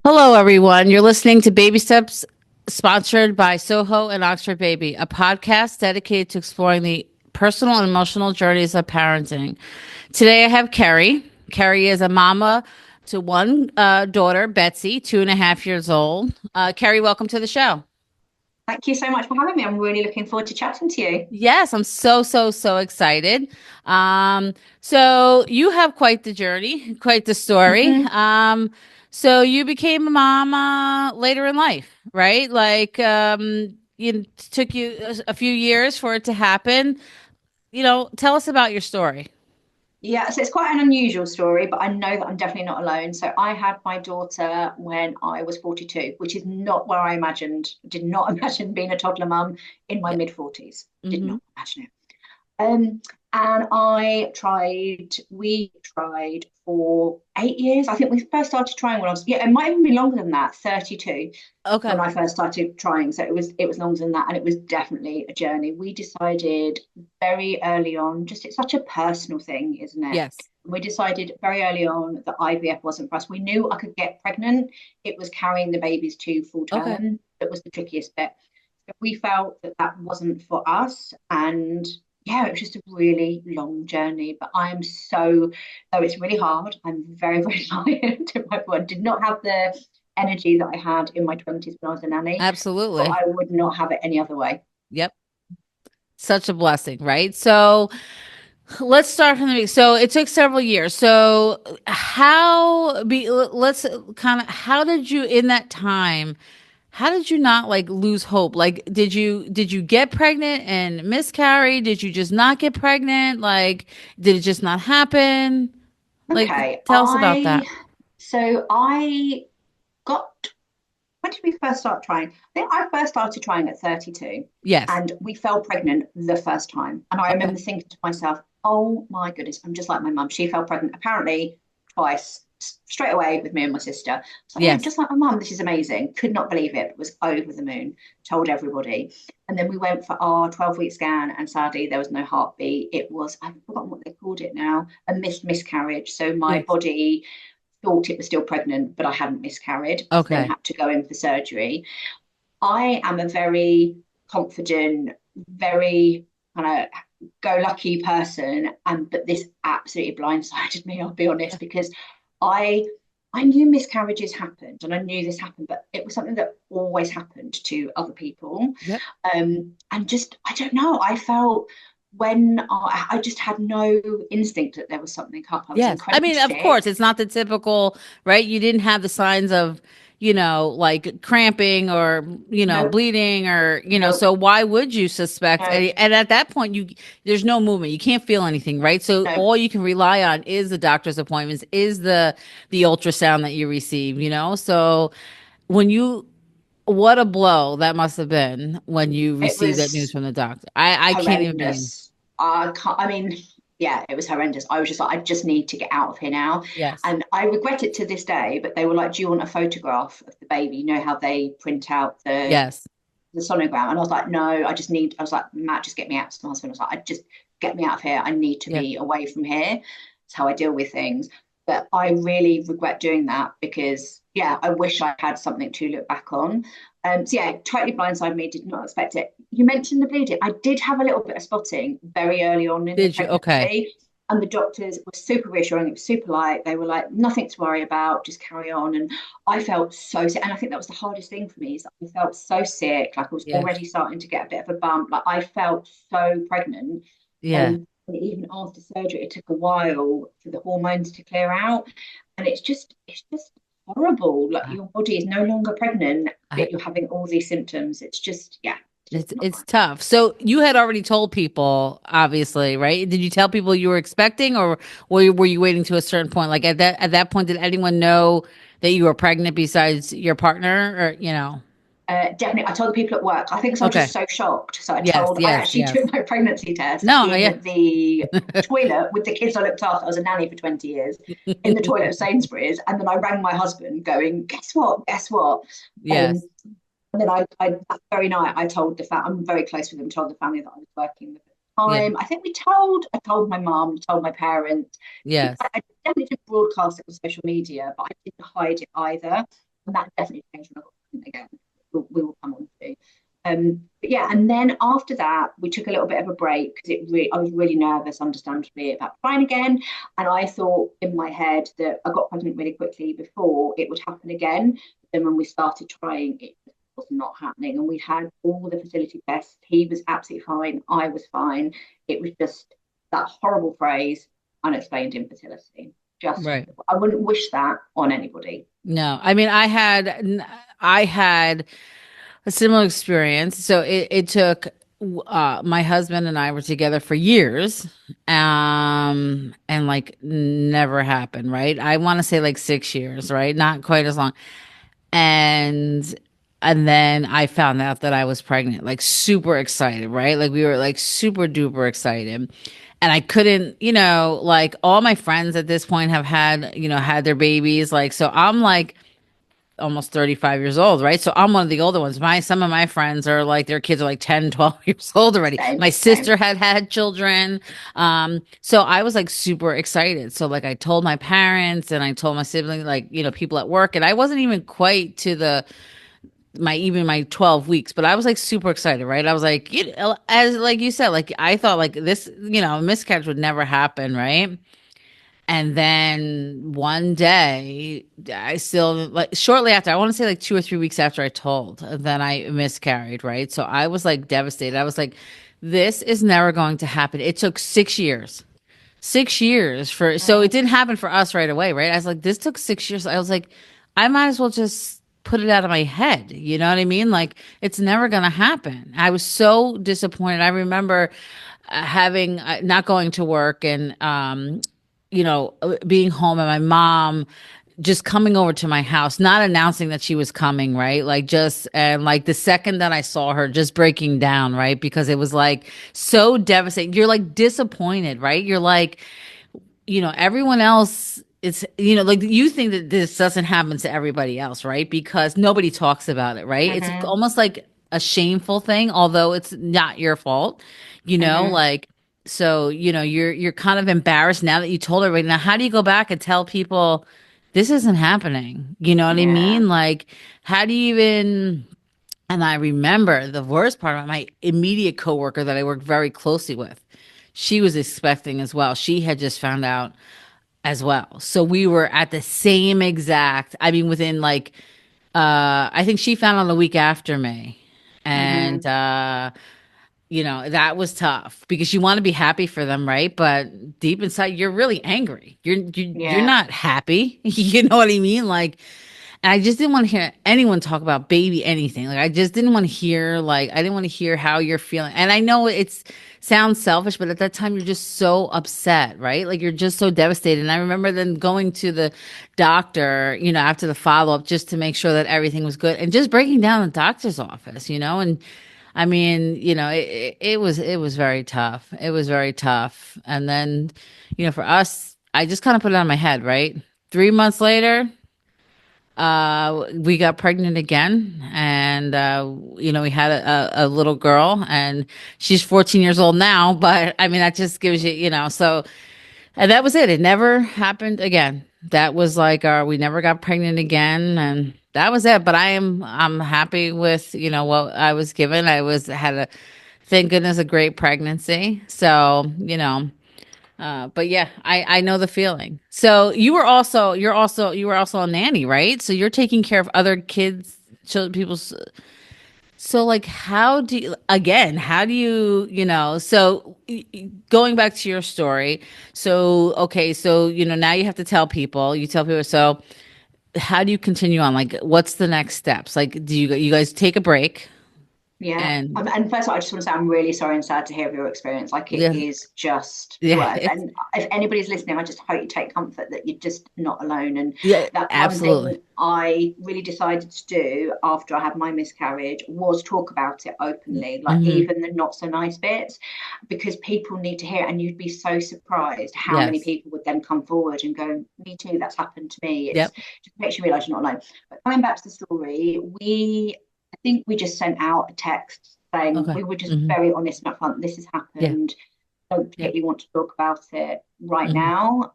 Hello, everyone. You're listening to Baby Steps, sponsored by Soho and Oxford Baby, a podcast dedicated to exploring the personal and emotional journeys of parenting. Today, I have Kerry. Kerry is a mama to one daughter, Betsy, 2.5 years old. Kerry, welcome to the show. Thank you so much for having me. I'm really looking forward to chatting to you. Yes, I'm so excited. So you have quite the journey, quite the story. hmm So you became a mama later in life, right? Like, it took you a few years for it to happen. Tell us about your story. Yeah, so it's quite an unusual story, but I know that I'm definitely not alone. So I had my daughter when I was 42, which is not where I did not imagine being a toddler mum in my Yeah. mid 40s. Did Hmm. not imagine it. And we tried for 8 years. I think we first started trying when it might even be longer than that, 32 when Okay. I first started trying. So it was longer than that, and it was definitely a journey. We decided very early on, just it's such a personal thing, isn't it? Yes. We decided very early on that IVF wasn't for us. We knew I could get pregnant. It was carrying the babies to full Okay. term that was the trickiest bit. So we felt that that wasn't for us, and yeah, it was just a really long journey. But though it's really hard, I'm very tired. I did not have the energy that I had in my 20s when I was a nanny, but Absolutely. I would not have it any other way. Yep. Such a blessing, right? So let's start from the beginning. So it took several years. So let's kind of, how did you in that time, how did you not like lose hope? Like, did you get pregnant and miscarry? Did you just not get pregnant? Like, did it just not happen? Like, Okay, tell us about that. I got when did we first start trying? I think I first started trying at 32 Yes. and we fell pregnant the first time. And I Okay. remember thinking to myself, oh my goodness, I'm just like my mum. She fell pregnant apparently twice straight away with me and my sister. So yeah, I'm Yes. just like my mum. This is amazing. Could not believe it. Was over the moon. Told everybody. And then we went for our 12-week scan, and sadly there was no heartbeat. It was, I've forgotten what they called it now, a miscarriage. So my Yes. body thought it was still pregnant, but I hadn't miscarried, so then Okay. had to go in for surgery. I am a very confident, very kind of go lucky person, and but this absolutely blindsided me. I'll be honest, because I I knew miscarriages happened, and I knew this happened, but it was something that always happened to other people. Yep. And just I don't know. I felt when I just had no instinct that there was something up. I was Yes. I incredibly mean, of course, sick. it's not the typical, right? You didn't have the signs of, like cramping or, No, bleeding or, no, so why would you suspect? no, And at that point, there's no movement. You can't feel anything, right? So no. all you can rely on is the doctor's appointments, is the ultrasound that you receive, So when what a blow that must have been when you It received that news was from the doctor. I can't even begin. horrendous. I can't, I mean, yeah, it was horrendous. I was just like, I just need to get out of here now. Yes. And I regret it to this day, but they were like, do you want a photograph of the baby? You know how they print out Yes. the sonogram? And I was like, no, I was like, Matt, just get me out. To my husband, I was like, I just get me out of here. I need to Yeah. be away from here. It's how I deal with things. But I really regret doing that because, yeah, I wish I had something to look back on. So yeah, totally blindsided me. Did not expect it. You mentioned the bleeding. I did have a little bit of spotting very early on in the Did you? Okay. pregnancy, and the doctors were super reassuring. It was super light. They were like, nothing to worry about. Just carry on. And I felt so sick, and I think that was the hardest thing for me. Is I felt so sick, like I was Yes. already starting to get a bit of a bump. Like I felt so pregnant, Yeah. and even after surgery, it took a while for the hormones to clear out, and it's just horrible. Like your body is no longer pregnant, I, yet you're having all these symptoms. It's just, yeah, it's just not it's fun. tough. So you had already told people, obviously, right? Did you tell people you were expecting, or were you waiting to a certain point? Like at that point, did anyone know that you were pregnant besides your partner, or Definitely, I told the people at work. I think 'cause I was just Okay. so shocked. So Yes. I Yes. actually Yes. took my pregnancy test No. in Yeah. the toilet with the kids I looked after. I was a nanny for 20 years in the toilet of Sainsbury's. And then I rang my husband going, guess what? Guess what? Yes. And then that very night, I told the family, I'm very close with them, told the family that I was working with at the Yeah. time. I think I told my mum, told my parents. Yes. I definitely didn't broadcast it on social media, but I didn't hide it either. And that definitely changed when I got pregnant again. We will come on to. But yeah, and then after that, we took a little bit of a break because I was really nervous, understandably, about trying again. And I thought in my head that I got pregnant really quickly before it would happen again. Then when we started trying, it was not happening. And we had all the fertility tests. He was absolutely fine. I was fine. It was just that horrible phrase, unexplained infertility. Just, Right. I wouldn't wish that on anybody. No, I mean, I had a similar experience. So it took my husband and I were together for years, and like never happened, right? I want to say like 6 years, right? Not quite as long. And and then I found out that I was pregnant, like super excited, right? Like we were like super duper excited. And I couldn't, like all my friends at this point have had their babies. Like, so I'm like almost 35 years old, right? So I'm one of the older ones. Some of my friends are like their kids are like 10, 12 years old already. Same, My same. sister had children. So I was like super excited. So like I told my parents and I told my siblings, like, people at work, and I wasn't even quite to my 12 weeks, but I was like super excited, right? I was like, as like you said, like I thought like this, miscarriage would never happen, right? And then one day, I still like shortly after, I want to say like 2 or 3 weeks after I told, then I miscarried, right? So I was like devastated. I was like, this is never going to happen. It took 6 years. 6 years so it Mm, didn't happen for us right away, right? I was like, this took 6 years. I was like, I might as well just put it out of my head. You know what I mean? Like, it's never going to happen. I was so disappointed. I remember having not going to work and being home, and my mom just coming over to my house, not announcing that she was coming, right? Like just and like the second that I saw her, just breaking down, right? Because it was like so devastating. You're like disappointed, right? You're like, everyone else, it's, like you think that this doesn't happen to everybody else, right? Because nobody talks about it, right? It's mhm, almost like a shameful thing, although it's not your fault, mhm. like, so, you're kind of embarrassed now that you told everybody. Now, how do you go back and tell people this isn't happening? You know what I Yeah. mean? Like, how do you even, and I remember the worst part about my immediate coworker that I worked very closely with. She was expecting as well. She had just found out as well. So we were at the same exact, I mean, within like, I think she found out a week after me. And, Mhm. that was tough because you want to be happy for them, right? But deep inside, you're really angry. You're Yeah. not happy. You know what I mean? Like, and I just didn't want to hear anyone talk about baby anything. Like I just didn't want to hear I didn't want to hear how you're feeling. And I know it's sounds selfish, but at that time you're just so upset, right? Like you're just so devastated. And I remember then going to the doctor, after the follow-up just to make sure that everything was good and just breaking down the doctor's office, and I mean, it was very tough. It was very tough. And then, for us, I just kind of put it on my head, right? 3 months later, we got pregnant again, and we had a little girl, and she's 14 years old now. But I mean, that just gives you, so, and that was it. It never happened again. That was like we never got pregnant again, and that was it. But I'm happy with what I was given. Had a, thank goodness, a great pregnancy. So but yeah, I know the feeling. So you were also a nanny, right? So you're taking care of other kids, children, people's. So like, how do you, so going back to your story. So, okay. So, now you have to tell people, you tell people. So how do you continue on? Like, what's the next steps? Like, do you guys take a break Yeah. and And first of all, I just want to say I'm really sorry and sad to hear of your experience. Like it yeah, is just the yeah, worst. And if anybody's listening, I just hope you take comfort that you're just not alone. And yeah, that's one absolutely. thing I really decided to do after I had my miscarriage was talk about it openly, like Hmm. even the not so nice bits, because people need to hear it. And you'd be so surprised how many Yes. people would then come forward and go, me too, that's happened to me. It's Yep. just makes you realize you're not alone. But coming back to the story, I think we just sent out a text saying Okay. we were just Hmm. very honest and upfront. This has Yeah. happened. Don't Yep. particularly want to talk about it right Hmm. now.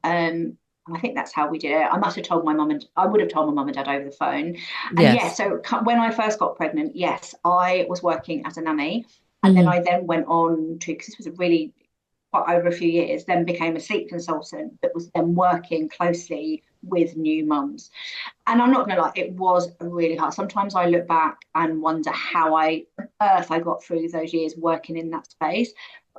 And I think that's how we did it. I would have told my mum and dad over the phone. And yeah, Yes. so when I first got pregnant, yes, I was working as a nanny. And then Hmm. I went on to, because this was a really quite over a few years, then became a sleep consultant that was then working closely with new mums. And I'm not gonna lie, it was really hard. Sometimes I look back and wonder how on earth I got through those years working in that space.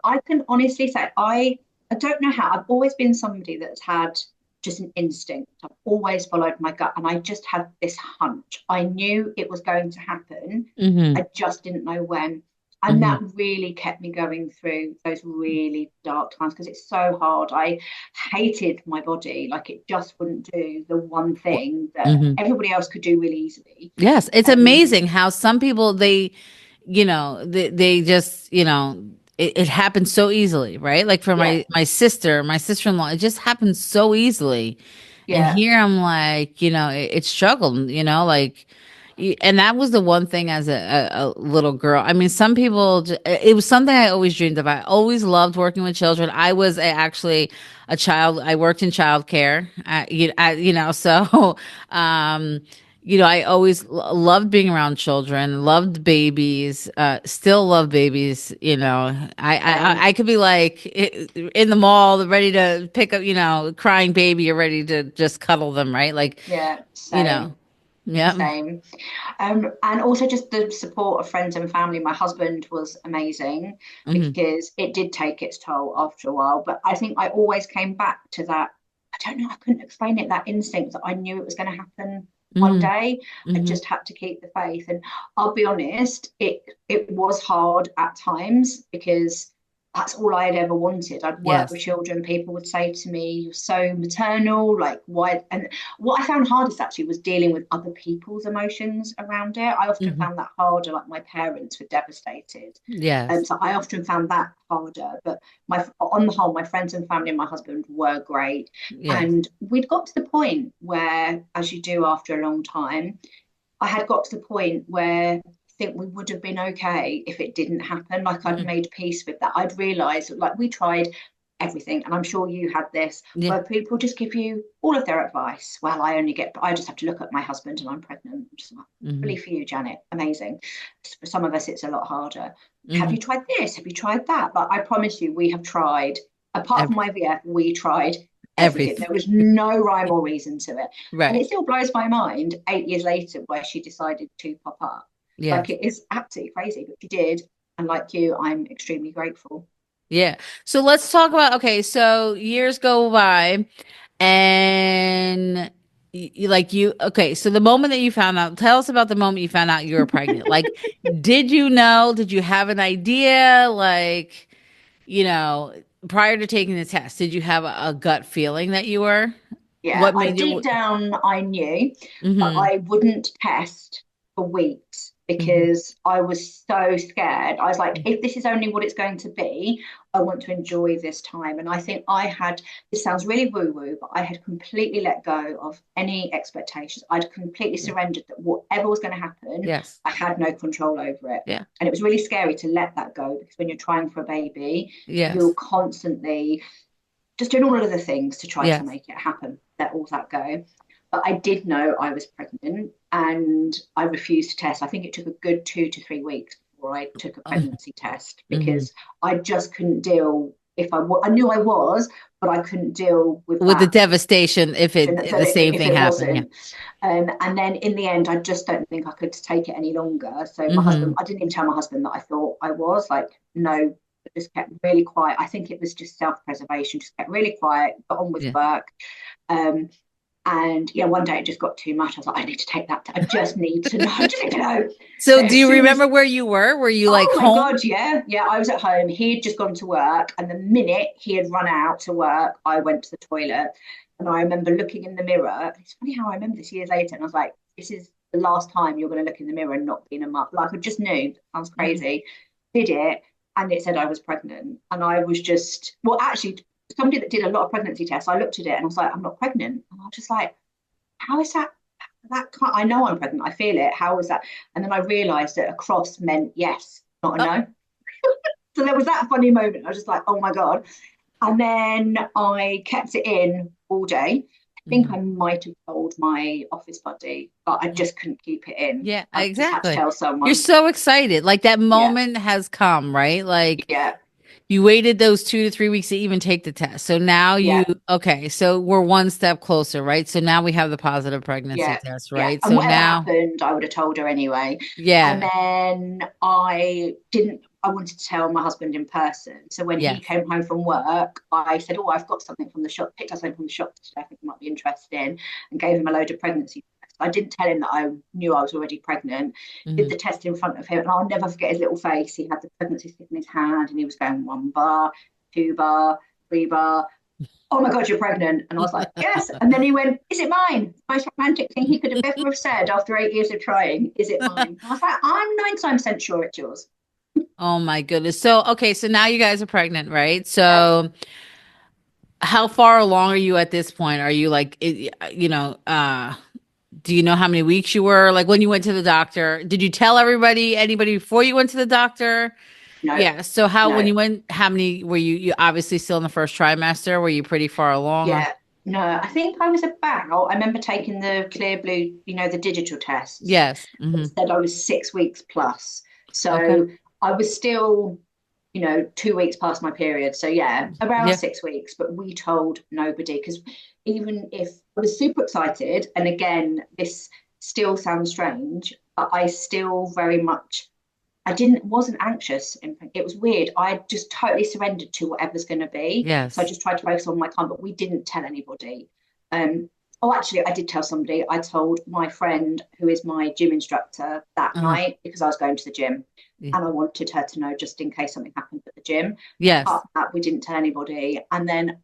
I can honestly say I don't know how. I've always been somebody that's had just an instinct. I've always followed my gut, and I just had this hunch. I knew it was going to happen. Hmm. I just didn't know when. And Hmm. that really kept me going through those really dark times because it's so hard. I hated my body. Like it just wouldn't do the one thing that Hmm. everybody else could do really easily. Yes, it's Um, amazing how some people they just, it happens so easily, right? Like for yeah, my sister, my sister-in-law, it just happens so easily. And yeah, here I'm like, it struggled, like, and that was the one thing as a little girl. I mean, some people, it was something I always dreamed of. I always loved working with children. I was actually a child. I worked in childcare, so, um, I always loved being around children, loved babies, still love babies. same. I could be like in the mall, ready to pick up, crying baby, you're ready to just cuddle them, right? Like, Yeah, you know, same, yeah. same. And also just the support of friends and family. My husband was amazing Hmm. because it did take its toll after a while. But I think I always came back to that. I don't know, I couldn't explain it, that instinct that I knew it was going to happen one Hmm. day. I Hmm. just had to keep the faith. And I'll be honest, it was hard at times because that's all I had ever wanted. I'd work with Yes. children. People would say to me, "You're so maternal, like why?" And what I found hardest actually was dealing with other people's emotions around it. I often Hmm. found that harder. Like my parents were devastated, Yes. so I often found that harder. But on the whole, my friends and family and my husband were great, Yes. and we'd got to the point where, as you do after a long time, I had got to the point where I think we would have been okay if it didn't happen. Like I'd Hmm. made peace with that. I'd realised, like we tried everything, and I'm sure you had this, Yeah. where people just give you all of their advice. Well, I just have to look at my husband and I'm pregnant. I'm just like, Hmm. fully for you, Janet. Amazing. For some of us, it's a lot harder. Have Hmm. you tried this? Have you tried that? But I promise you, we have tried. Apart from Every, IVF, we tried everything. everything. There was no rhyme or reason to it. And Right. it still blows my mind 8 years later why she decided to pop up. Like Yes. it is absolutely crazy, but she did. And like you, I'm extremely grateful. Yeah. So let's talk about, okay, so years go by and okay, so the moment that you found out, tell us about the moment you found out you were pregnant. Like, did you know? Did you have an idea? Like, you know, prior to taking the test, did you have a gut feeling that you were? Yeah, What I made you? deep down I knew, but Mm-hmm. I wouldn't test for weeks Mm-hmm. because I was so scared. I was like, if this is only what it's going to be, I want to enjoy this time. And I think this sounds really woo-woo, but I had completely let go of any expectations. I'd completely Yeah. surrendered that whatever was going to happen, Yes. I had no control over it. Yeah. And it was really scary to let that go because when you're trying for a baby, you're Yes. constantly just doing all of the things to try to Yes. make it happen, let all that go. But I did know I was pregnant and I refused to test. I think it took a good 2 to 3 weeks before I took a pregnancy test Mm-hmm. because I just couldn't deal. I knew I was, but I couldn't deal with With the that. devastation if the same If thing it happened. Yeah. wasn't, and then in the end, I just don't think I could take it any longer. So my Mm-hmm. husband, I didn't even tell my husband that I thought I was like, no, just kept really quiet. I think it was just self-preservation, just kept really quiet, got on with Yeah. work. Um, and yeah, one day it just got too much. I was like, I need to take that. I just need to know. I just need to know. So So do as you soon as, remember where you were? Were you like oh my home? God, yeah, yeah, I was at home. He had just gone to work, and the minute he had run out to work, I went to the toilet. And I remember looking in the mirror. It's funny how I remember this years later. And I was like, this is the last time you're going to look in the mirror and not be in a mum. Like I just knew. Sounds Mhm. crazy. Did it, and it said I was pregnant. And I was just, well, actually, somebody that did a lot of pregnancy tests, I looked at it and I was like, I'm not pregnant. And I was just like, how is that? That can't, I know I'm pregnant. I feel it. How is that? And then I realised that a cross meant yes, not a Oh, no. So there was that funny moment. I was just like, oh my God. And then I kept it in all day. think Mhm. I might have told my office buddy, but I just couldn't keep it in. Yeah, I just had to exactly. tell You're someone. so excited. Like that Yeah, moment has come, right? Like yeah, you waited those 2 to 3 weeks to even take the test. So now yeah, okay, so we're one step closer, right? So now we have the positive pregnancy yeah, test, yeah. right? And So whatever now, happened, I would have told her anyway. And yeah, then I didn't, I wanted to tell my husband in person. So when he yes. came home from work, I said, oh, I've got something from the shop, picked up something from the shop that I think you might be interested in, and gave him a load of pregnancy tests. I didn't tell him that I knew I was already pregnant, did Hmm. the test in front of him, and I'll never forget his little face. He had the pregnancy stick in his hand and he was going 1 bar, 2 bar, 3 bar. Oh my God, you're pregnant. And I was like, yes. And then he went, is it mine? Most romantic thing he could have ever have said after 8 years of trying, is it mine? And I was like, I'm 99% sure it's yours. Oh my goodness. So, okay, so now you guys are pregnant, right? Yeah. So, how far along are you at this point? Are you like, do you know how many weeks you were? Like when you went to the doctor, did you tell anybody before you went to the doctor? No, Yeah. So when no. you went, how many were you obviously still in the first trimester? Were you pretty far along or? Yeah. No, I think I was about, I remember taking the clear blue, the digital tests. Yes. It Hmm. said I was 6 weeks plus. Okay. So I was still, 2 weeks past my period. So yeah, around Yeah. 6 weeks, but we told nobody because even if I was super excited, and again, this still sounds strange, but I still very much wasn't anxious. It was weird. I just totally surrendered to whatever's going to be. So I Yes. just tried to focus on my time, but we didn't tell anybody. Um, oh, actually, I did tell somebody. I told my friend who is my gym instructor that Uh-huh. night because I was going to the gym, Y- and I wanted her to know just in case something happened at the gym. Yes. But that we didn't tell anybody, and then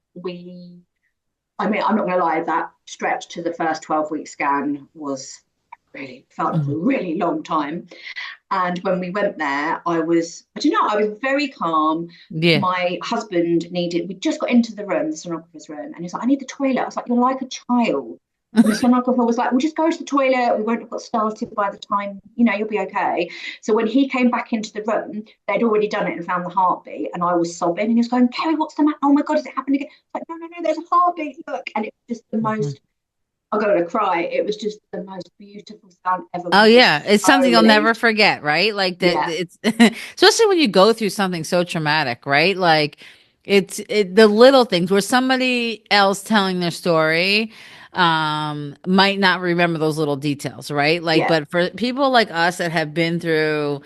I mean, I'm not going to lie, that stretch to the first 12-week scan was really felt like a Mhm. really long time. And when we went there, I don't know, I was very calm. Yeah. My husband we just got into the room, the sonographer's room, and he's like, I need the toilet. I was like, you're like a child. And the sonographer was like, we'll just go to the toilet. We won't have got started by the time, you'll be okay. So when he came back into the room, they'd already done it and found the heartbeat. And I was sobbing. And he was going, Kerry, what's the matter? Oh my God, is it happening again? I was like, no, no, no, there's a heartbeat. Look. And it was just the Mhm. most, I'm going to cry. It was just the most beautiful sound ever Oh because it was yeah, it's so something you'll never relieved. forget, right? Like that Yeah. it's especially when you go through something so traumatic, right? Like the little things where somebody else telling their story might not remember those little details, right? Like Yeah. but for people like us that have been through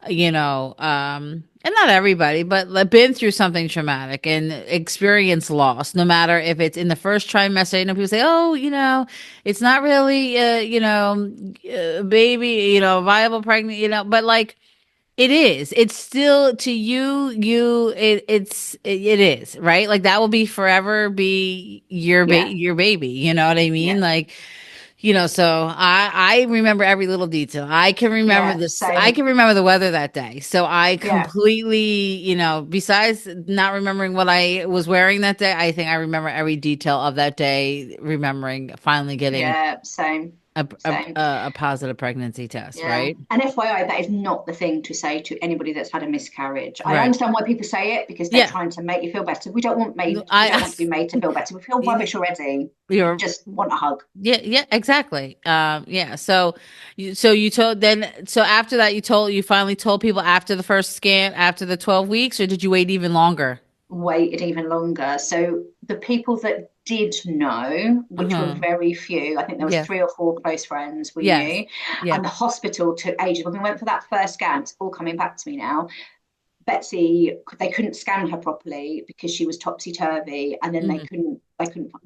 and not everybody, but like, been through something traumatic and experience loss, no matter if it's in the first trimester. People say, oh, it's not really, baby, viable pregnant, but like, it is. It's still to you. It is right. Like that will be forever. Be Yeah. your baby. You know what I mean? Yeah. Like so I remember every little detail. I can remember Yeah. this. I Same. can remember the weather that day. So I Yeah. completely, besides not remembering what I was wearing that day, I think I remember every detail of that day, remembering finally getting Yeah. Same. Same. a positive pregnancy test, Yeah. right? And FYI, that is not the thing to say to anybody that's had a miscarriage. I Right. understand why people say it because they're Yeah. trying to make you feel better. No, We don't want to be made to feel better. We feel rubbish already. We you're just want a hug. yeah, yeah, exactly. Yeah. So you so after that you finally told people after the first scan, after the 12 weeks, or did you wait even longer? Waited even longer. So the people that did know, which were Uh-huh. very few, I think there was Yes. 3 or 4 close friends we Yes. knew, Yeah. and the hospital took ages. When we went for that first scan, it's all coming back to me now. Betsy, they couldn't scan her properly because she was topsy turvy, and then Hmm.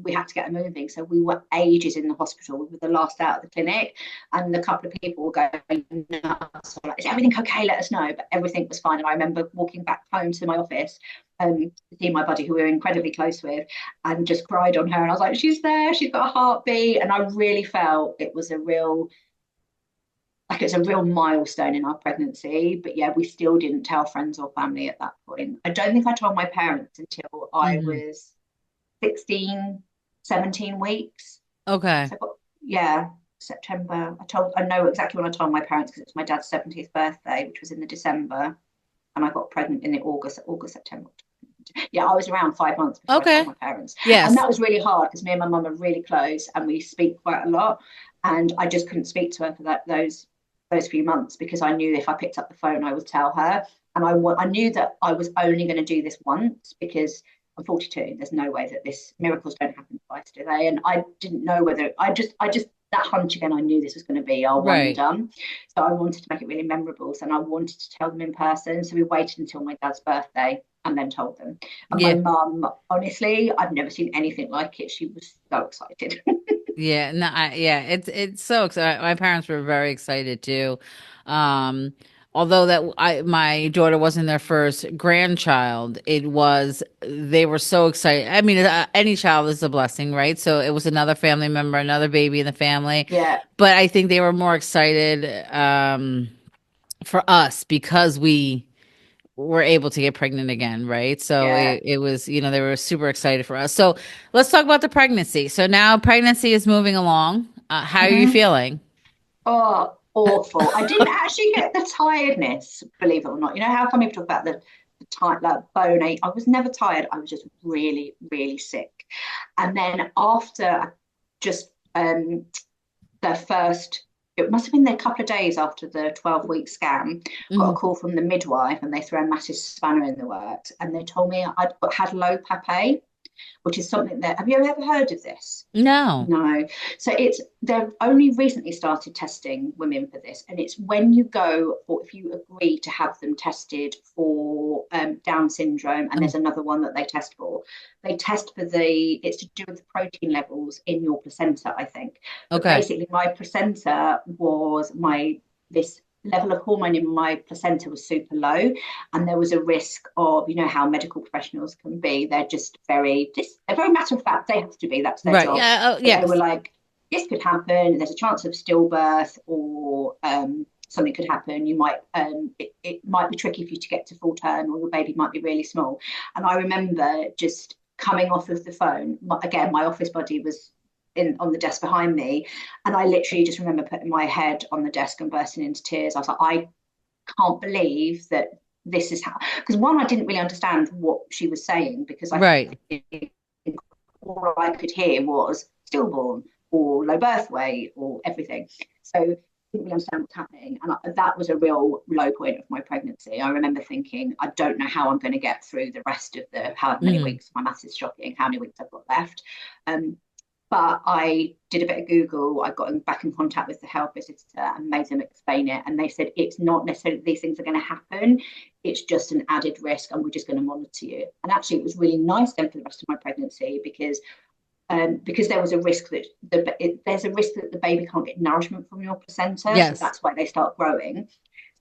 we had to get her moving. So we were ages in the hospital. We were the last out of the clinic, and a couple of people were going nuts. Like, is everything okay? Let us know. But everything was fine. And I remember walking back home to my office, to see my buddy, who we were incredibly close with, and just cried on her. And I was like, she's there. She's got a heartbeat. And I really felt it was a real like it's a real milestone in our pregnancy. But yeah, we still didn't tell friends or family at that point. I don't think I told my parents until I Hmm. was 16, 17 weeks. Okay. So yeah, September. I know exactly when I told my parents because it's my dad's 70th birthday, which was in the December, and I got pregnant in the August, September. Yeah, I was around 5 months before I told Okay. my parents. And Yes. that was really hard because me and my mum are really close and we speak quite a lot. And I just couldn't speak to her for those few months because I knew if I picked up the phone, I would tell her. And I knew that I was only going to do this once because I'm 42. There's no way that this miracles don't happen twice, do they? And I didn't know whether I just that hunch again. I knew this was going to be our one and Right. done. So I wanted to make it really memorable. So, and I wanted to tell them in person. So we waited until my dad's birthday and then told them. And my Yeah. mum, honestly, I've never seen anything like it. She was so excited. Yeah, no, yeah, it's so exciting. My parents were very excited too. Um, although that my daughter wasn't their first grandchild, it was they were so excited. I mean, any child is a blessing, right? So it was another family member, another baby in the family. Yeah, But I think they were more excited for us because we were able to get pregnant again, right? So yeah. it was, they were super excited for us. So let's talk about the pregnancy. So now pregnancy is moving along. How are you Mm-hmm. feeling? Oh, awful. I didn't actually get the tiredness, believe it or not. You know how some people talk about the tired, like bone ache? I was never tired. I was just really, really sick. And then after just the first, it must have been a couple of days after the 12-week scan, got a Mhm. call from the midwife and they threw a massive spanner in the works. And they told me had low PAPP-A, which is something that, have you ever heard of this? No. No. So they've only recently started testing women for this. And it's when you go, or if you agree to have them tested for Down syndrome, and Oh, there's another one that they test for. They test for it's to do with the protein levels in your placenta, I think. But okay. basically, my placenta was this level of hormone in my placenta was super low, and there was a risk of, how medical professionals can be. They're very matter of fact. They have to be. That's their Right. job. Yeah. Oh, But they were yes. like, this could happen. There's a chance of stillbirth, or something could happen. It might be tricky for you to get to full term, or your baby might be really small. And I remember just coming off of the phone. Again, my office buddy was on the desk behind me, and I literally just remember putting my head on the desk and bursting into tears. I was like, I can't believe that this is how, because one, I didn't really understand what she was saying because Right. all I could hear was stillborn or low birth weight or everything. So I didn't really understand what's happening. And that was a real low point of my pregnancy. I remember thinking, I don't know how I'm going to get through the rest of the how many Mm. weeks. My maths is shocking, how many weeks I've got left. But I did a bit of Google. I got back in contact with the health visitor and made them explain it. And they said it's not necessarily these things are going to happen. It's just an added risk, and we're just going to monitor you. And actually, it was really nice then for the rest of my pregnancy because there was a risk that there's a risk that the baby can't get nourishment from your placenta. So Yes. that's why they start growing.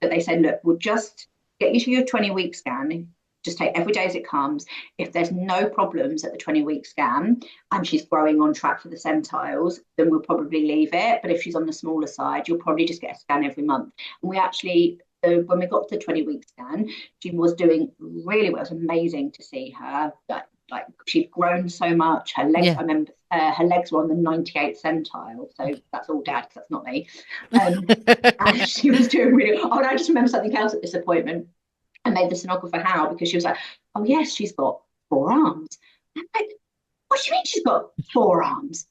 So they said, look, we'll just get you to your 20-week scan. Just take every day as it comes. If there's no problems at the 20-week scan and she's growing on track for the centiles, then we'll probably leave it. But if she's on the smaller side, you'll probably just get a scan every month. And we actually, when we got to the 20-week scan, she was doing really well. It was amazing to see her. Like she'd grown so much. Her legs, Yeah. I remember her legs were on the 98th centile. So that's all dad, because that's not me. And she was doing really well. Oh, and I just remember something else at this appointment. I made the sonographer howl because she was like, oh, yes, she's got 4 arms. I'm like, what do you mean she's got 4 arms?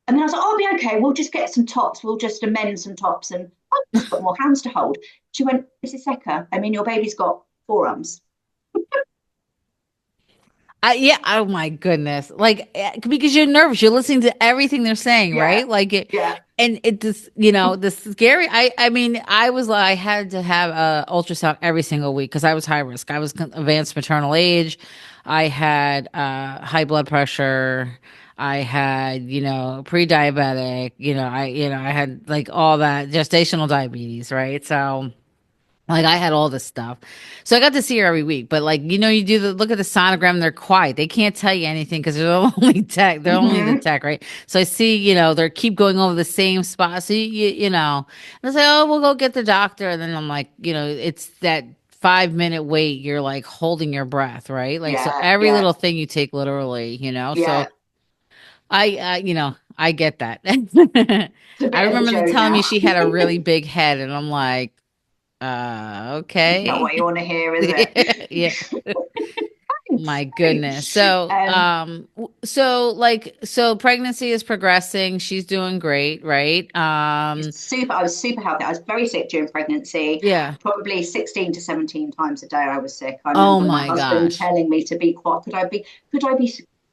And then I was like, oh, I'll be okay. We'll just get some tops. We'll just amend some tops and I've just got more hands to hold. She went, Mrs. Secker, I mean, your baby's got 4 arms. Yeah. Oh my goodness. Like, because you're nervous. You're listening to everything they're saying, Yeah, right? Like, yeah. and it just, the scary. I mean, I was like, I had to have a ultrasound every single week because I was high risk. I was advanced maternal age. I had high blood pressure. I had, pre-diabetic. I had like all that gestational diabetes, right? So. Like I had all this stuff. So I got to see her every week. But like, you do look at the sonogram, they're quiet. They can't tell you anything because they're only tech. They're only the Mm-hmm. tech, right? So I see, they keep going over the same spot. So and I say, oh, we'll go get the doctor. And then I'm like, it's that 5 minute wait. You're like holding your breath, right? Like, so Yeah, every yeah, little thing you take literally, So yeah. I get that. It's a I bit of a remember them joke telling me now. she had a really big head and I'm like, Not okay. what you want to hear, is it? Yeah. My goodness. So, Um, so pregnancy is progressing. She's doing great, right? I was super healthy. I was very sick during pregnancy, Yeah. probably 16 to 17 times a day I was sick. I Oh remember my my husband gosh. telling me to be quiet. Could I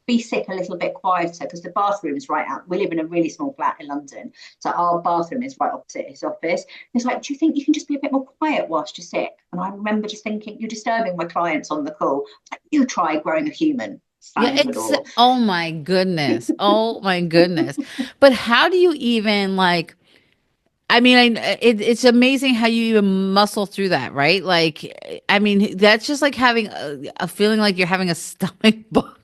be sick a little bit quieter? Because the bathroom's right out. We live in a really small flat in London. So our bathroom is right opposite his office. He's like, do you think you can just be a bit more quiet whilst you're sick? And I remember just thinking, you're disturbing my clients on the call. Like, you try growing a human, Yeah, slamming the door. oh my goodness. Oh my goodness. But how do you even like I mean, it's amazing how you even muscle through that, right? Like, I mean, that's just like having a feeling like you're having a stomach bug.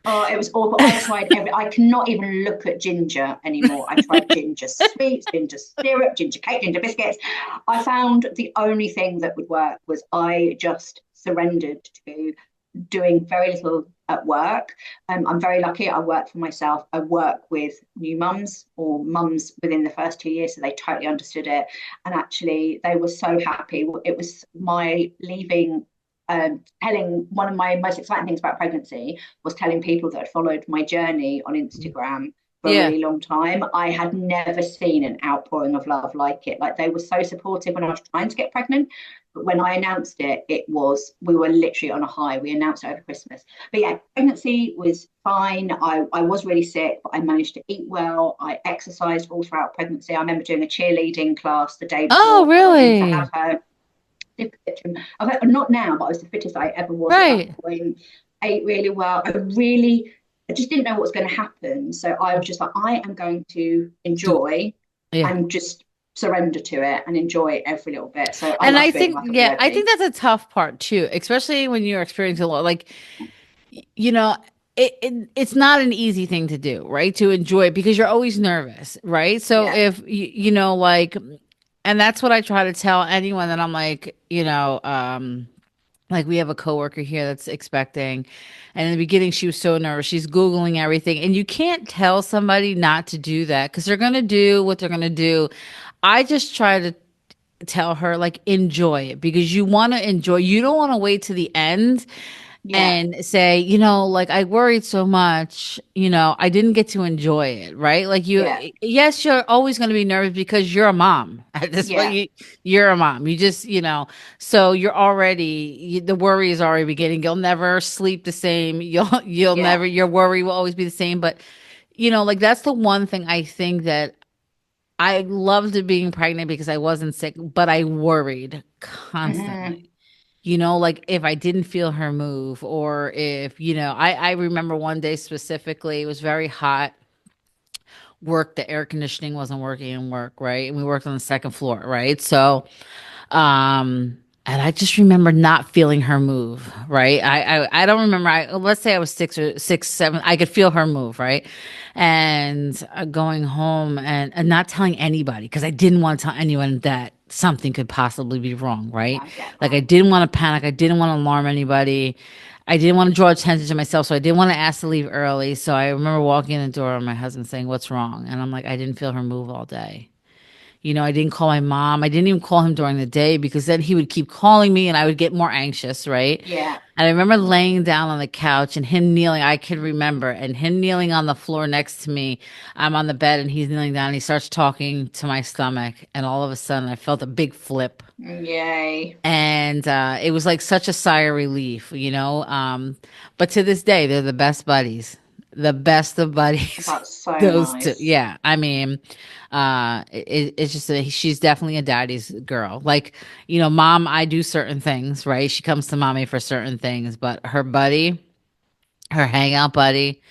Oh, it was awful. I cannot even look at ginger anymore. I tried ginger sweets, ginger syrup, ginger cake, ginger biscuits. I found the only thing that would work was I just surrendered to doing very little at work. I'm very lucky. I work for myself. I work with new mums or mums within the first 2 years, so they totally understood it. And actually, they were so happy. It was my leaving. Telling one of my most exciting things about pregnancy was telling people that had followed my journey on Instagram for a Yeah. really long time. I had never seen an outpouring of love like it. Like, they were so supportive when I was trying to get pregnant. But when I announced it, we were literally on a high. We announced it over Christmas. But yeah, pregnancy was fine. I was really sick, but I managed to eat well. I exercised all throughout pregnancy. I remember doing a cheerleading class the day Oh, before I went in to have really? her. Not now, but I was the fittest I ever was at that Right. point. Ate really well. I just didn't know what was going to happen. So I was just like, I am going to Do enjoy yeah. and just surrender to it and enjoy every little bit. So I And love I feeling think, like a yeah, I think VIP. that's a tough part too, especially when you're experiencing a lot. Like, you know, it's not an easy thing to do, right? To enjoy it because you're always nervous, right? So Yeah. if like, and that's what I try to tell anyone that I'm like, like we have a coworker here that's expecting, and in the beginning she was so nervous. She's Googling everything, and you can't tell somebody not to do that because they're gonna do what they're gonna do. I just try to tell her like enjoy it because you want to enjoy. You don't want to wait to the end Yeah. and say, like I worried so much, I didn't get to enjoy it, right? Like Yeah. yes, you're always going to be nervous because you're a mom. At this point, Yeah. you're a mom. You just, so the worry is already beginning. You'll never sleep the same. You'll Yeah. never, your worry will always be the same. But, like that's the one thing I think that I loved being pregnant because I wasn't sick, but I worried Hmm. constantly. Like if I didn't feel her move, or if, I remember one day specifically, it was very hot. Work, the air conditioning wasn't working in work, right? And we worked on the second floor, right? So, and I just remember not feeling her move, right? I don't remember. Let's say I was 6, 7. I could feel her move, right? And going home and not telling anybody because I didn't want to tell anyone that something could possibly be wrong, right? I get Like that. I didn't want to panic. I didn't want to alarm anybody. I didn't want to draw attention to myself, so I didn't want to ask to leave early. So I remember walking in the door and my husband saying, "What's wrong?" And I'm like, "I didn't feel her move all day." I didn't call my mom. I didn't even call him during the day because then he would keep calling me and I would get more anxious, right? Yeah. And I remember laying down on the couch and him kneeling. I can remember, and him kneeling on the floor next to me. I'm on the bed and he's kneeling down. And he starts talking to my stomach, and all of a sudden I felt a big flip. Yay. And it was like such a sigh of relief. But to this day, they're the best buddies, the best of buddies. That's so Those two, nice. yeah. I mean, it's just she's definitely a daddy's girl. Like, mom, I do certain things, right? She comes to mommy for certain things, but her buddy, her hangout buddy,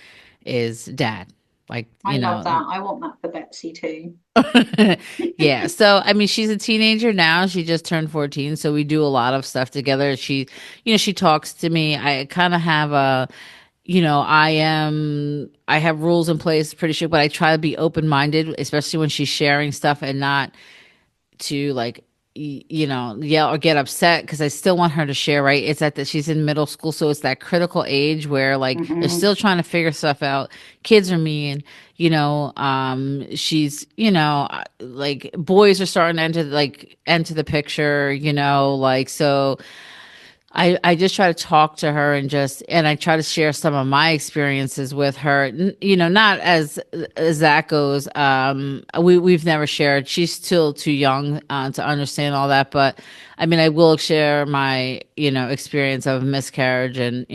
is dad. Like, I love that. I want that for Betsy too. yeah. So, I mean, she's a teenager now. She just turned 14. So we do a lot of stuff together. She talks to me. I kind of have I have rules in place pretty sure, but I try to be open minded, especially when she's sharing stuff and not to like yell or get upset because I still want her to share, right? It's that she's in middle school, so it's that critical age where like they're Hmm. still trying to figure stuff out. Kids are mean, she's like boys are starting to enter the picture, like so I just try to talk to her and I try to share some of my experiences with her. You know, not as that goes. We've never shared. She's still too young to understand all that, but I mean, I will share my, experience of miscarriage and,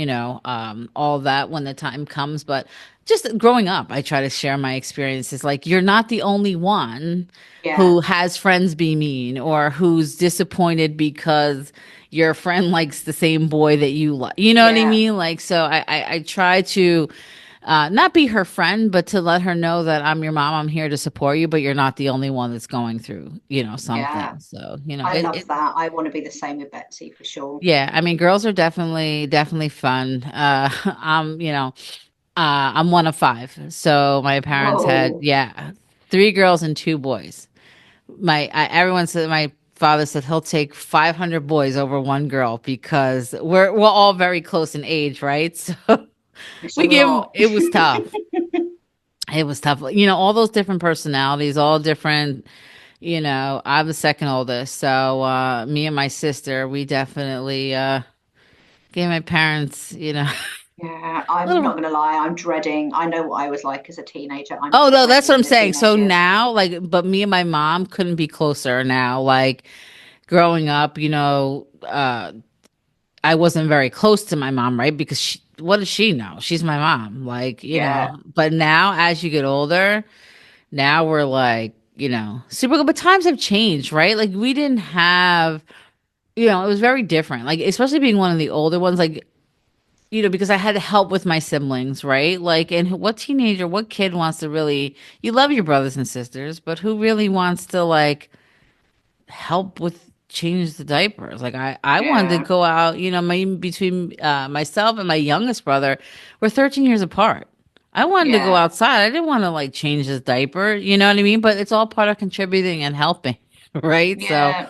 all that when the time comes. But just growing up, I try to share my experiences. Like, you're not the only one Yeah, who has friends be mean or who's disappointed because your friend likes the same boy that you like. You know what I yeah, mean? Like, so I try to not be her friend, but to let her know that I'm your mom. I'm here to support you, but you're not the only one that's going through, yeah. something. So, I love that. I want to be the same with Betsy for sure. yeah, I mean, girls are definitely fun. I'm one of five. So my parents had, Whoa. yeah, three girls and two boys. Everyone said my father said he'll take 500 boys over one girl because we're all very close in age, right? So It's a we gave him, lot. it was tough. It was tough. All those different personalities, all different, I'm the second oldest. So me and my sister, we definitely gave my parents, Yeah, a I'm not little. gonna lie, I'm dreading. I know what I was like as a teenager. I'm Oh no, that's what I'm dreading the saying. teenage So years. now, like, but me and my mom couldn't be closer now. Like growing up, I wasn't very close to my mom, right? Because what does she know? She's my mom. Like, Yeah, but now as you get older, now we're like, super good. But times have changed, right? Like we didn't have, it was very different. Like, especially being one of the older ones, like, because I had to help with my siblings, right? Like, and what teenager, what kid wants to really, you love your brothers and sisters, but who really wants to like help with change the diapers. Like I wanted to yeah, go out, between myself and my youngest brother, we're 13 years apart. I wanted to go yeah, outside. I didn't want to like change his diaper, you know what I mean? But it's all part of contributing and helping, right? So yeah,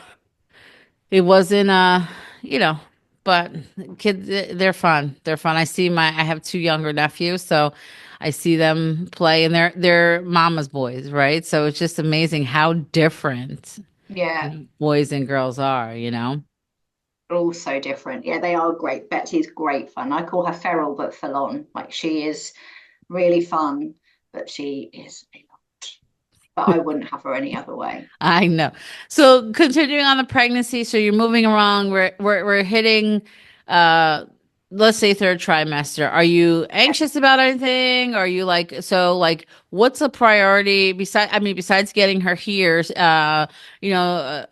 it wasn't you know, but kids they're fun. They're fun. I have two younger nephews, so I see them play and they're mama's boys, right? So it's just amazing how different yeah. boys and girls are. They're all so different. Yeah, they are great. Betsy's great fun. I call her feral but full on. Like she is really fun, but she is a lot. But I wouldn't have her any other way. I know. So continuing on the pregnancy, so you're moving along. We're hitting, uh, let's say third trimester. Are you Yeah. anxious about anything? Are you like what's a priority besides getting her here? You know, uh,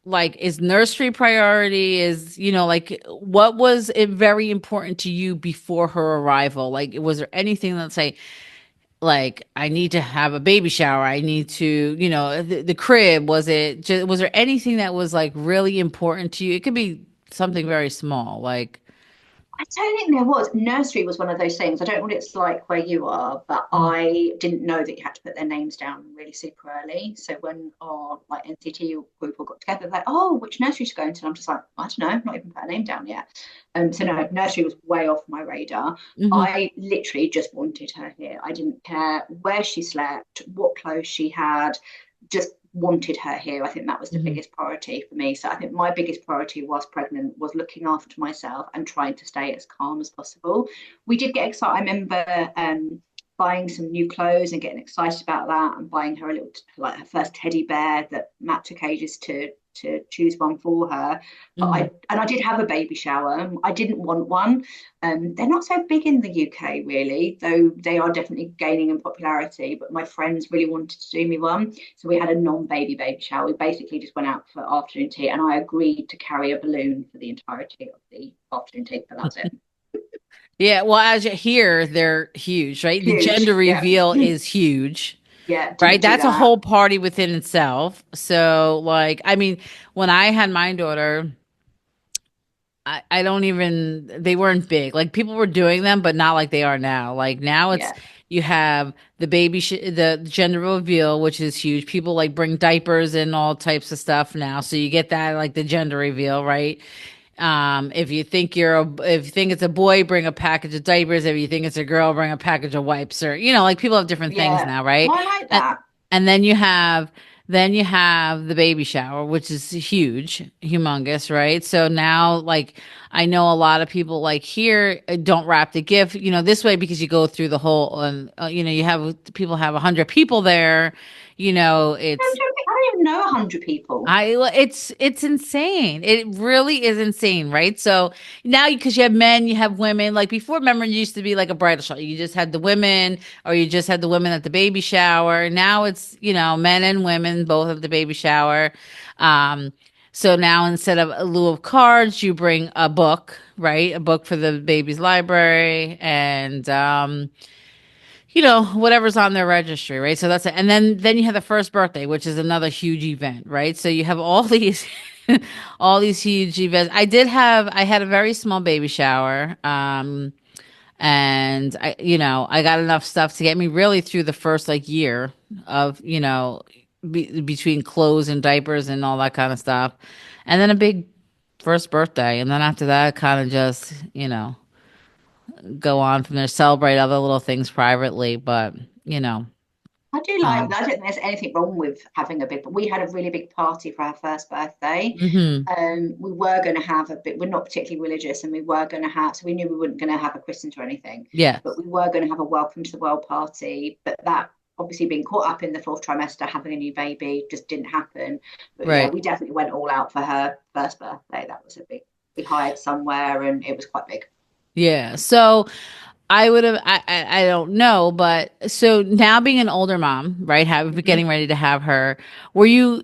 like is nursery priority? Is like what was it very important to you before her arrival? Like was there anything that say like I need to have a baby shower. I need to, the crib. Was there anything that was like really important to you? It could be something very small, like, I don't think there was. Nursery was one of those things. I don't know what it's like where you are, but mm, I didn't know that you had to put their names down really super early. So when our like NCT group all got together, they're like, oh, which nursery should go into? And I'm just like, I don't know, not even put a name down yet. So no, nursery was way off my radar. mm-hmm, I literally just wanted her here. I didn't care where she slept, what clothes she had, just wanted her here. I think that was the hmm. biggest priority for me. So I think my biggest priority whilst pregnant was looking after myself and trying to stay as calm as possible. We did get excited. I remember buying some new clothes and getting excited about that and buying her a little like her first teddy bear that Matt took ages to choose one for her. But Hmm. I did have a baby shower. I didn't want one. They're not so big in the UK, really, though they are definitely gaining in popularity. But my friends really wanted to do me one. So we had a non-baby shower. We basically just went out for afternoon tea, and I agreed to carry a balloon for the entirety of the afternoon tea, but that's it. Yeah. Well, as you hear, they're huge, right? The gender Huge. Yeah. reveal is huge. Yeah, Right? didn't do That's a that. whole party within itself. So, like, I mean, when I had my daughter, I don't even they weren't big. Like people were doing them, but not like they are now. Like now it's Yeah. you have the gender reveal, which is huge. People like bring diapers and all types of stuff now. So you get that like the gender reveal, right? If you think it's a boy, bring a package of diapers. If you think it's a girl, bring a package of wipes or like people have different things Yeah. now, Oh, right? I like And, that. and then you have Then you have the baby shower, which is huge, humongous, right? So now, like, I know a lot of people like here don't wrap the gift, this way because you go through the whole, you have people have 100 people there, I it's don't even know 100 people. it's insane. It really is insane, right? So now because you have men, you have women. Like before, remember, it used to be like a bridal shower. You just had the women, or you just had the women at the baby shower. Now it's men and women both at the baby shower. Um, so now instead of a lieu of cards, you bring a book, right? A book for the baby's library, and whatever's on their registry, right? So that's it. And then you have the first birthday, which is another huge event, right? So you have all these all these huge events. I had a very small baby shower. And I got enough stuff to get me really through the first like year of, between clothes and diapers and all that kind of stuff. And then a big first birthday. And then after that, kind of just, go on from there, celebrate other little things privately, but you know, I do like um, that. I don't think there's anything wrong with having a big, but we had a really big party for our first birthday. hmm We were going to have a bit, we're not particularly religious, and we were going to have, so we knew we weren't going to have a Christmas or anything, yeah, but we were going to have a welcome to the world party. But that obviously being caught up in the fourth trimester, having a new baby just didn't happen. But yeah, right. we definitely went all out for her first birthday. That was a big, we hired somewhere and it was quite big. Yeah. So I would have, I don't know, but so now being an older mom, right? Mm-hmm. Getting ready to have her, were you,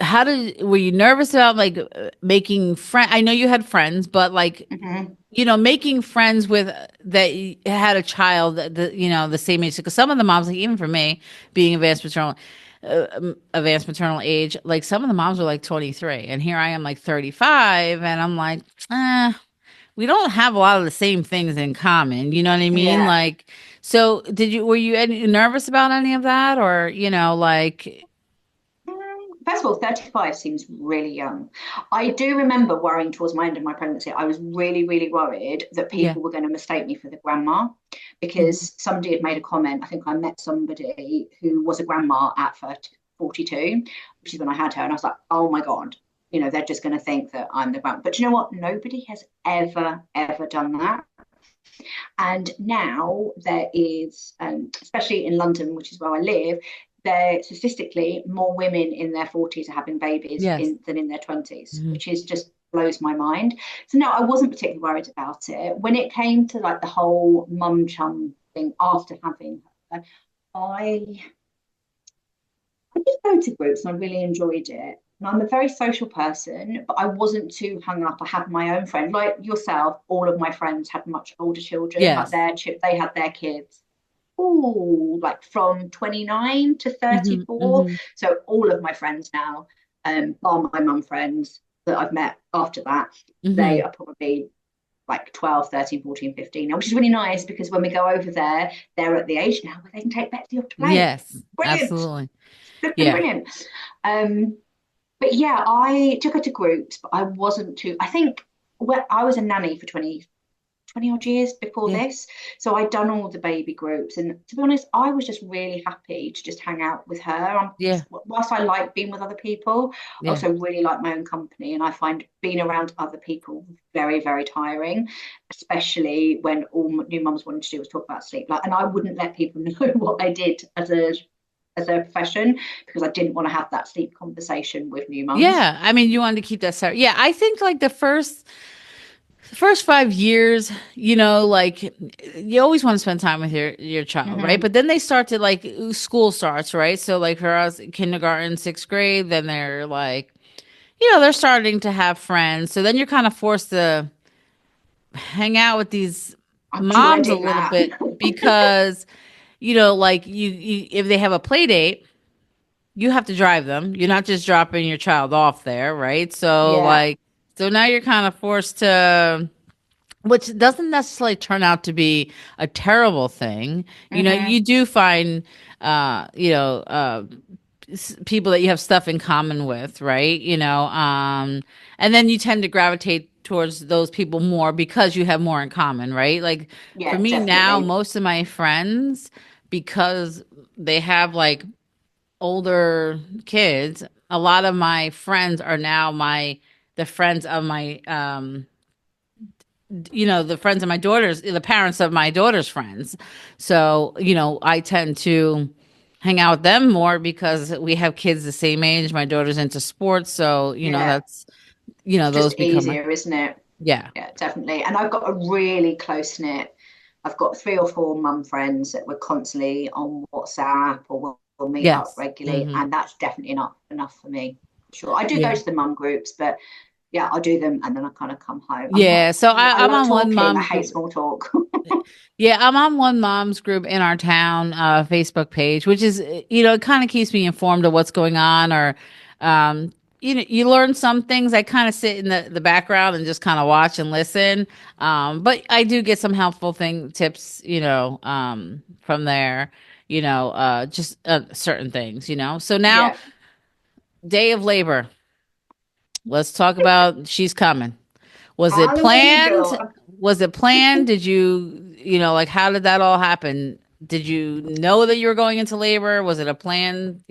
were you nervous about like making friend? I know you had friends, but like, Mm-hmm. making friends with that had a child that the same age. Because some of the moms, like even for me, being advanced maternal age, like some of the moms were like 23, and here I am like 35, and I'm like, we don't have a lot of the same things in common. You know what I mean? Yeah. Like, so were you nervous about any of that, or like, First of all, 35 seems really young. I do remember worrying towards my end of my pregnancy. I was really, really worried that yeah, people were going to mistake me for the grandma mhm, because somebody had made a comment. I think I met somebody who was a grandma at 42, which is when I had her. And I was like, oh my God, they're just going to think that I'm the grandma. But you know what? Nobody has ever, ever done that. And now there is, especially in London, which is where I live, there statistically more women in their 40s are having babies yes, than in their 20s, mhm, which is just blows my mind. So no, I wasn't particularly worried about it. When it came to like the whole mum chum thing after having her, I I did go to groups and I really enjoyed it. And I'm a very social person, but I wasn't too hung up. I had my own friends, like yourself. All of my friends had much older children, like yes, they had their kids. Oh, like from 29 to hmm 34. hmm So all of my friends now, bar my mum friends that I've met after that, they hmm are probably like 12, 13, 14, 15 now, which is really nice because when we go over there, they're at the age now where they can take Betsy off to play. yes, Brilliant. absolutely, Flipping yeah, brilliant. Um, but yeah, I took her to groups, but I wasn't too. I think I was a nanny for 20 odd years before yeah, this. So I'd done all the baby groups. And to be honest, I was just really happy to just hang out with her. yeah, Whilst I like being with other people, I yeah. also really like my own company. And I find being around other people very, very tiring, especially when all new mums wanted to do was talk about sleep. Like, and I wouldn't let people know what I did as a profession because I didn't want to have that sleep conversation with new mums. Yeah, I mean, you wanted to keep that separate. Yeah, I think like the first 5 years, like you always want to spend time with your child, right? Mm-hmm. But then they start to like school starts, right? So like for us, kindergarten, sixth grade, then they're like, they're starting to have friends. So then you're kind of forced to hang out with these I'm moms a dreading little that. bit because, like you if they have a play date, you have to drive them. You're not just dropping your child off there, right? So Yeah. like, so now you're kind of forced to, which doesn't necessarily turn out to be a terrible thing. You Mm-hmm. do find, people that you have stuff in common with, right? And then you tend to gravitate towards those people more because you have more in common, right? Like for Yeah, me now, definitely. most of my friends, because they have like older kids, a lot of my friends are now the friends of my the friends of my daughters, the parents of my daughter's friends. So, I tend to hang out with them more because we have kids the same age. My daughter's into sports, so, Yeah, that's, those just become my, easier, isn't it? yeah. Yeah, definitely. And I've got a really close knit. I've got three or four mum friends that we're constantly on WhatsApp or we'll meet up Yes. regularly, Hmm. and that's definitely enough for me. Sure, I do go Yeah. to the mum groups, but yeah, I'll do them and then I kind of come home. I'm not. Yeah. So I I'm love on one talking. I mom's hate group. small talk. Yeah, I'm on one mom's group in our town Facebook page, which is, it kind of keeps me informed of what's going on, or, you learn some things. I kind of sit in the background and just kind of watch and listen. But I do get some helpful tips, from there, just certain things, So now, Yeah, day of labor. Let's talk about she's coming. Was it I'm ready, planned? girl. Was it planned? Did you, like how did that all happen? Did you know that you were going into labor? Was it a plan?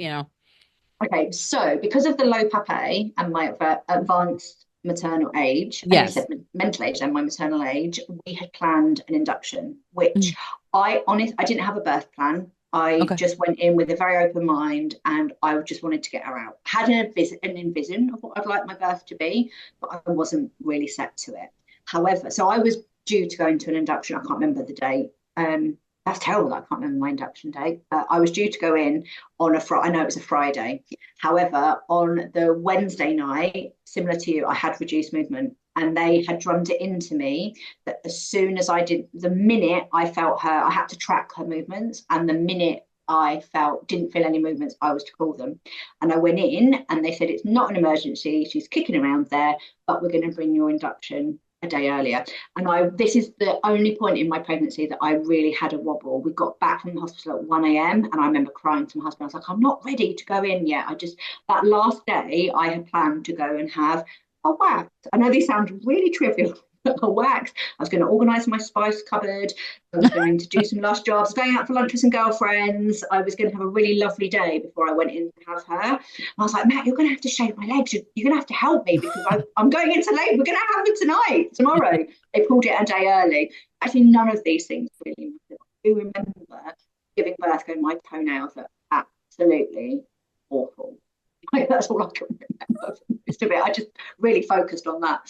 Okay, so because of the low PAPP-A and my advanced maternal age, I nearly Yes. said mental age and my maternal age, we had planned an induction, Mm. which I didn't have a birth plan. I Okay. just went in with a very open mind and I just wanted to get her out. Had an envision of what I'd like my birth to be, but I wasn't really set to it. However, so I was due to go into an induction. I can't remember the date. That's terrible. I can't remember my induction date. I was due to go in on a Friday. I know it was a Friday. However, on the Wednesday night, similar to you, I had reduced movement and they had drummed it into me that as soon as the minute I felt her, I had to track her movements. And the minute didn't feel any movements, I was to call them. And I went in and they said, it's not an emergency. She's kicking around there, but we're going to bring your induction a day earlier. And this is the only point in my pregnancy that I really had a wobble. We got back from the hospital at 1 a.m. and I remember crying to my husband. I was like, I'm not ready to go in yet. That last day I had planned to go and have a wax. I know these sound really trivial. A wax. I was going to organise my spice cupboard. I was going to do some last jobs, going out for lunch with some girlfriends. I was going to have a really lovely day before I went in to have her. And I was like, Matt, you're going to have to shave my legs. You're going to have to help me because I'm going into labour. We're going to have it tomorrow. They pulled it a day early. Actually, none of these things really matter. I do remember giving birth, going, my toenails are absolutely awful. Like, that's all I can remember for most of it. I just really focused on that.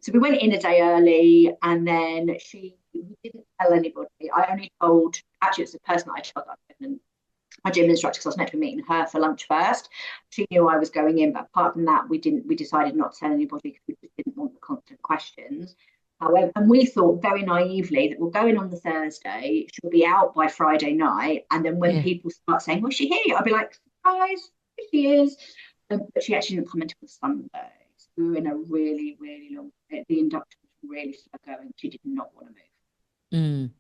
So we went in a day early, and then we didn't tell anybody. I only told, actually, it's the person that I told that pregnant, my gym instructor, because I was meant to be meeting her for lunch first. She knew I was going in, but apart from that, we decided not to tell anybody because we just didn't want the constant questions. However, and we thought very naively that we'll go in on the Thursday, she'll be out by Friday night, and then when Yeah. people start saying, "Was she here?" I'll be like, "Surprise, here she is." But she actually didn't come until Sunday. So we were in a really, really long. The induction was really slow going. She did not want to move. Mm.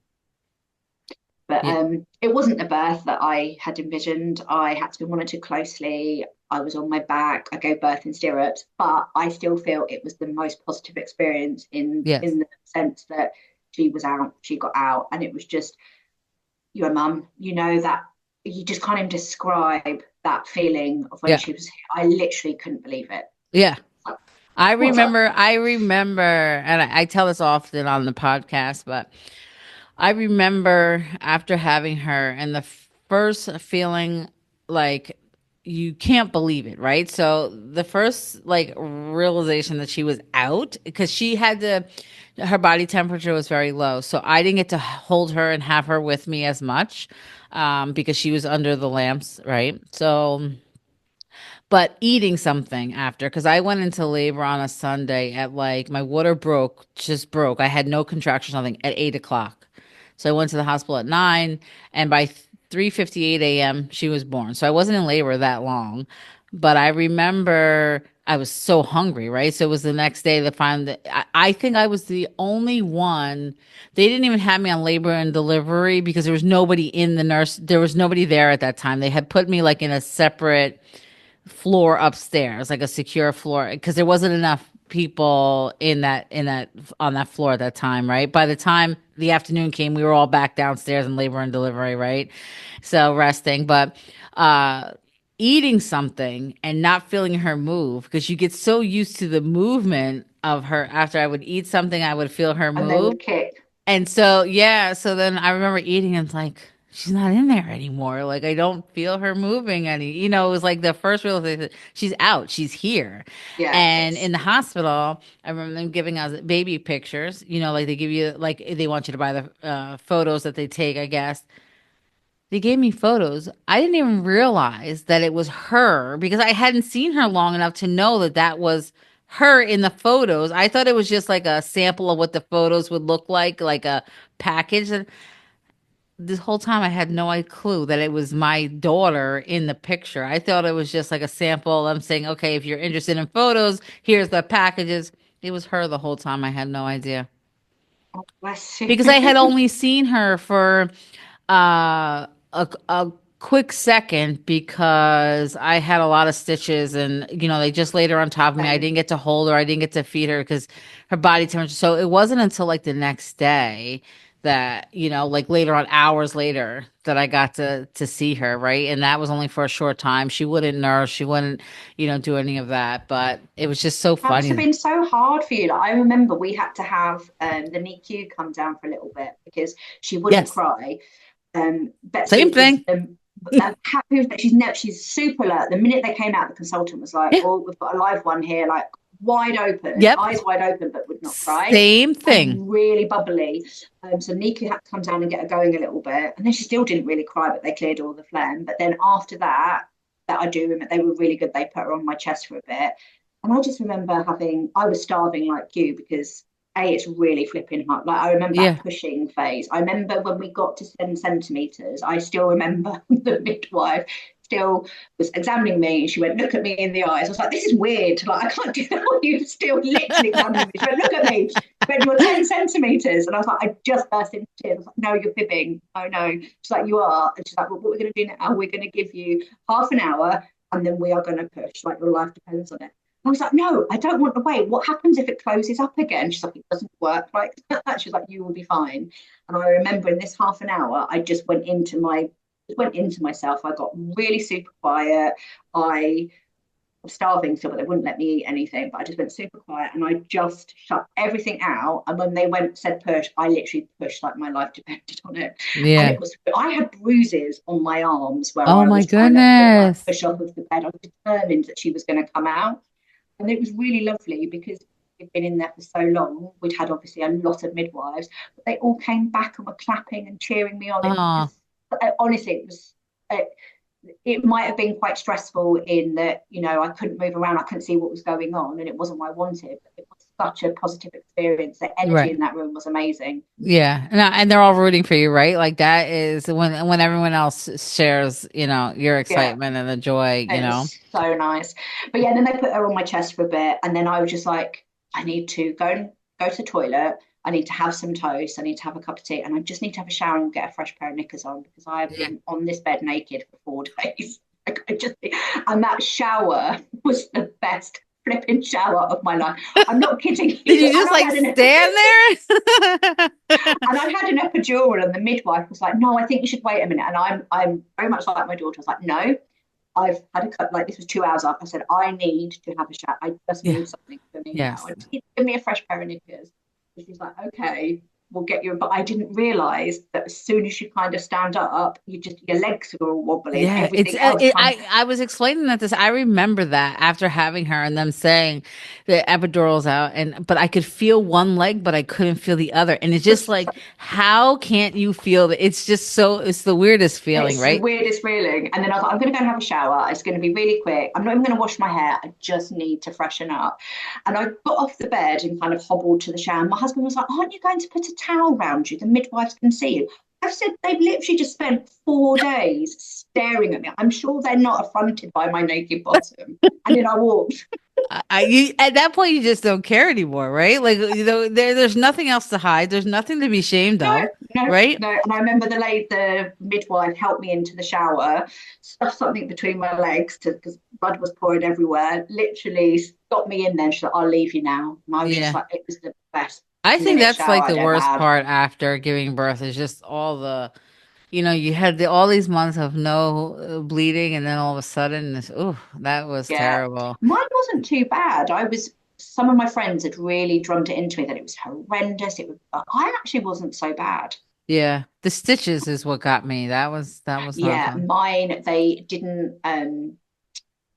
But Yeah. it wasn't the birth that I had envisioned. I had to be monitored closely. I was on my back. I gave birth in stirrups, but I still feel it was the most positive experience Yes. in the sense that she was out, she got out, and it was just your mum. You know that you just can't even describe that feeling of when Yeah. she was here. I literally couldn't believe it. Yeah. Like, I what's up? remember, I remember, and I tell this often on the podcast, but I remember after having her and the first feeling like you can't believe it, right? So the first like realization that she was out because her body temperature was very low. So I didn't get to hold her and have her with me as much because she was under the lamps, right? So but eating something after because I went into labor on a Sunday at like my water just broke. I had no contractions, nothing at 8 o'clock. So I went to the hospital at 9, and by 3:58 a.m. she was born. So I wasn't in labor that long, but I remember I was so hungry, right? So it was the next day to find that I think I was the only one. They didn't even have me on labor and delivery because there was nobody in the nurse. There was nobody there at that time. They had put me like in a separate floor upstairs, like a secure floor, because there wasn't enough people on that floor at that time, right? By the time the afternoon came, we were all back downstairs in labor and delivery, right? So resting, but uh eating something and not feeling her move because you get so used to the movement of her. After I would eat something, I would feel her And they move. would kick. And so, yeah, so then I remember eating and it's like, she's not in there anymore. Like, I don't feel her moving any, it was like the first realization, she's out, she's here. Yeah, And it's in the hospital, I remember them giving us baby pictures, like they give you, like, they want you to buy the photos that they take, I guess. They gave me photos. I didn't even realize that it was her because I hadn't seen her long enough to know that that was her in the photos. I thought it was just like a sample of what the photos would look like a package. And this whole time I had no clue that it was my daughter in the picture. I thought it was just like a sample. I'm saying, okay, if you're interested in photos, here's the packages. It was her the whole time. I had no idea oh, bless you. because I had only seen her for a quick second because I had a lot of stitches and they just laid her on top of me. I Same. didn't get to hold her. I didn't get to feed her because her body temperature. So it wasn't until like the next day that like later on, hours later, that I got to see her, right? And that was only for a short time. She wouldn't nurse. She wouldn't do any of that. But it was just so Must have funny. been so hard for you. Like, I remember we had to have the NICU come down for a little bit because she wouldn't Yes, cry. same Betsy is thing. happy with that. She's super alert. The minute they came out, the consultant was like, Yeah. "Oh, we've got a live one here, like wide open, Yep. eyes wide open, but would not cry, Same thing. and really bubbly." So Nika had to come down and get her going a little bit, and then she still didn't really cry, but they cleared all the phlegm. But then after that, I do remember they were really good. They put her on my chest for a bit, and I just remember I was starving like you because it's really flipping hard. Like I remember that Yeah. pushing phase. I remember when we got to 7 centimeters, I still remember the midwife still was examining me and she went, look at me in the eyes. I was like, this is weird. Like, I can't do that. You still literally examining me. She went, look at me. But you're 10 centimeters. And I was like, I just burst into tears. I was like, no, you're fibbing. Oh no. She's like, you are. And she's like, well, what we're going to do now, we're going to give you half an hour and then we are going to push. Like, your life depends on it. I was like, no, I don't want to wait. What happens if it closes up again? She's like, it doesn't work like that. She's like, you will be fine. And I remember in this half an hour, I just went into myself. I got really super quiet. I was starving still, but they wouldn't let me eat anything. But I just went super quiet and I just shut everything out. And when they said push, I literally pushed like my life depended on it. And Yeah. I had bruises on my arms where Oh I my was trying to goodness. push off of the bed. I was determined that she was going to come out. And it was really lovely because we'd been in there for so long. We'd had obviously a lot of midwives, but they all came back and were clapping and cheering me on. It was Oh, just, honestly, it might have been quite stressful in that, I couldn't move around, I couldn't see what was going on, and it wasn't what I wanted. But it was such a positive experience. The energy right. in that room was amazing. Yeah. And they're all rooting for you, right? Like that is when everyone else shares, your Yeah, excitement and the joy. it was so nice. But yeah, then they put her on my chest for a bit, and then I was just like, I need to go to the toilet. I need to have some toast. I need to have a cup of tea, and I just need to have a shower and get a fresh pair of knickers on because I have Yeah. been on this bed naked for 4 days. Like and that shower was the best flipping shower of my life. I'm not kidding Did you. you just like stand there? And I had an epidural, and the midwife was like, "No, I think you should wait a minute." And I'm very much like my daughter. I was like, "No, I've had a cut. Like this was 2 hours up." I said, "I need to have a shower. I just Yeah. need something for me now. Yes. And give me a fresh pair of knickers." And she's like, "Okay, we'll get you." But I didn't realize that as soon as you kind of stand up, your legs are all wobbly and Yeah, everything else kind of. I was explaining that this. I remember that after having her and them saying the epidural's out, but I could feel one leg, but I couldn't feel the other, and it's just like, how can't you feel that? It's just so. It's the weirdest feeling, It's the right? weirdest feeling. And then I was like, I'm going to go and have a shower. It's going to be really quick. I'm not even going to wash my hair. I just need to freshen up. And I got off the bed and kind of hobbled to the shower. My husband was like, aren't you going to put a towel around you? The midwives can see you. I said, they've literally just spent 4 days staring at me. I'm sure they're not affronted by my naked bottom. And then I walked. At that point you just don't care anymore, right? Like there's nothing else to hide. There's nothing to be ashamed No, of, no, right? no. And I remember the midwife helped me into the shower, stuffed something between my legs because blood was pouring everywhere. Literally got me in there. She's like, I'll leave you now. And I was just Yeah. like, it was the best I think minute that's shower like the I'd ever worst had. part after giving birth is just all the, you had all these months of no bleeding, and then all of a sudden, that was Yeah. terrible. Mine wasn't too bad. Some of my friends had really drummed it into me that it was horrendous. I actually wasn't so bad. Yeah, the stitches is what got me. That was not Yeah, fun. mine, they didn't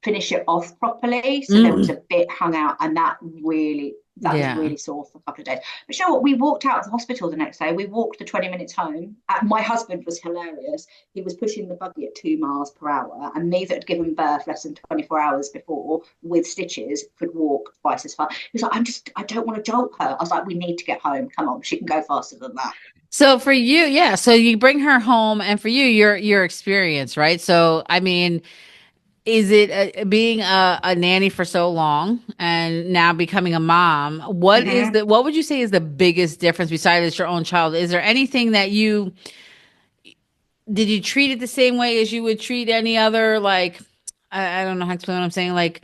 finish it off properly. So there was Mm. a bit hung out, and that was Yeah. really sore for a couple of days. But you know what? We walked out of the hospital the next day. We walked the 20 minutes home. My husband was hilarious. He was pushing the buggy at 2 miles per hour, and me that had given birth less than 24 hours before with stitches could walk twice as far. He was like, I don't want to jolt her. I was like, we need to get home. Come on, she can go faster than that. So for you, yeah, so you bring her home, and for you, your experience, right? So I mean, is it being a nanny for so long and now becoming a mom? Mm-hmm. What would you say is the biggest difference besides it's your own child? Is there anything that you did you treat it the same way as you would treat any other, like, I don't know how to explain what I'm saying, like,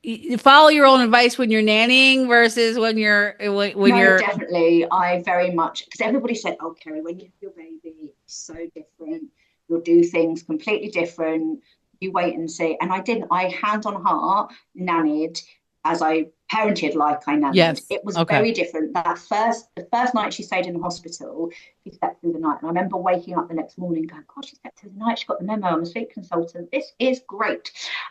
you follow your own advice when you're nannying versus when No, you're definitely. I very much, because everybody said, oh, Kerry, when you have your baby, it's so different. You'll do things completely different. You wait and see. And I didn't. I, hand on heart, nannied as I parented like I nannied. yes, It was okay, very different. The first night she stayed in the hospital, she slept through the night. And I remember waking up the next morning going, God, she slept through the night. She got the memo. I'm a sleep consultant. This is great.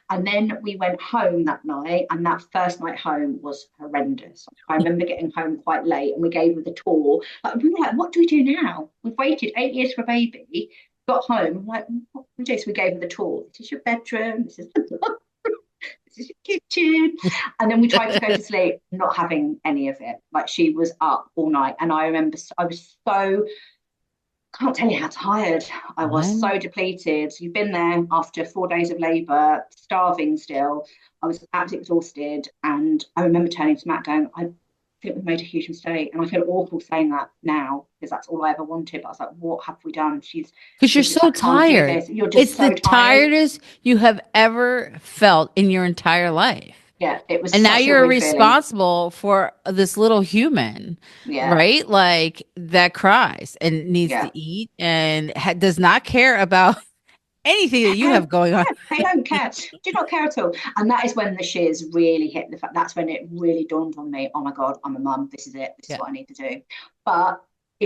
And then we went home that night, and that first night home was horrendous. I remember getting home quite late, and we gave her the tour. Like, we were like, what do we do now? We've waited 8 years for a baby. Got home, I'm like, what do we do? So we gave her the tour. This is your bedroom. This is your kitchen. And then we tried to go to sleep, not having any of it. Like, she was up all night. And I remember I was so, can't tell you how tired I was, fine. so depleted. You've been there after 4 days of labour, starving still. I was absolutely exhausted. And I remember turning to Matt going, I think we've made a huge mistake. And I feel awful saying that now because that's all I ever wanted. But I was like, what have we done? Because you're She's just so like, I can't do tired. this. You're It's just the so tired. tiredest you have ever felt in your entire life. Yeah, it was And now such a you're weird feeling. responsible for this little human, Yeah, right? Like, that cries and needs yeah. to eat and does not care about anything that you And have going on. yeah, they don't care, do not care at all. And that is when the shears really hit the fact. That's when it really dawned on me. Oh my God, I'm a mum. This is it. This is Yeah. what I need to do. But I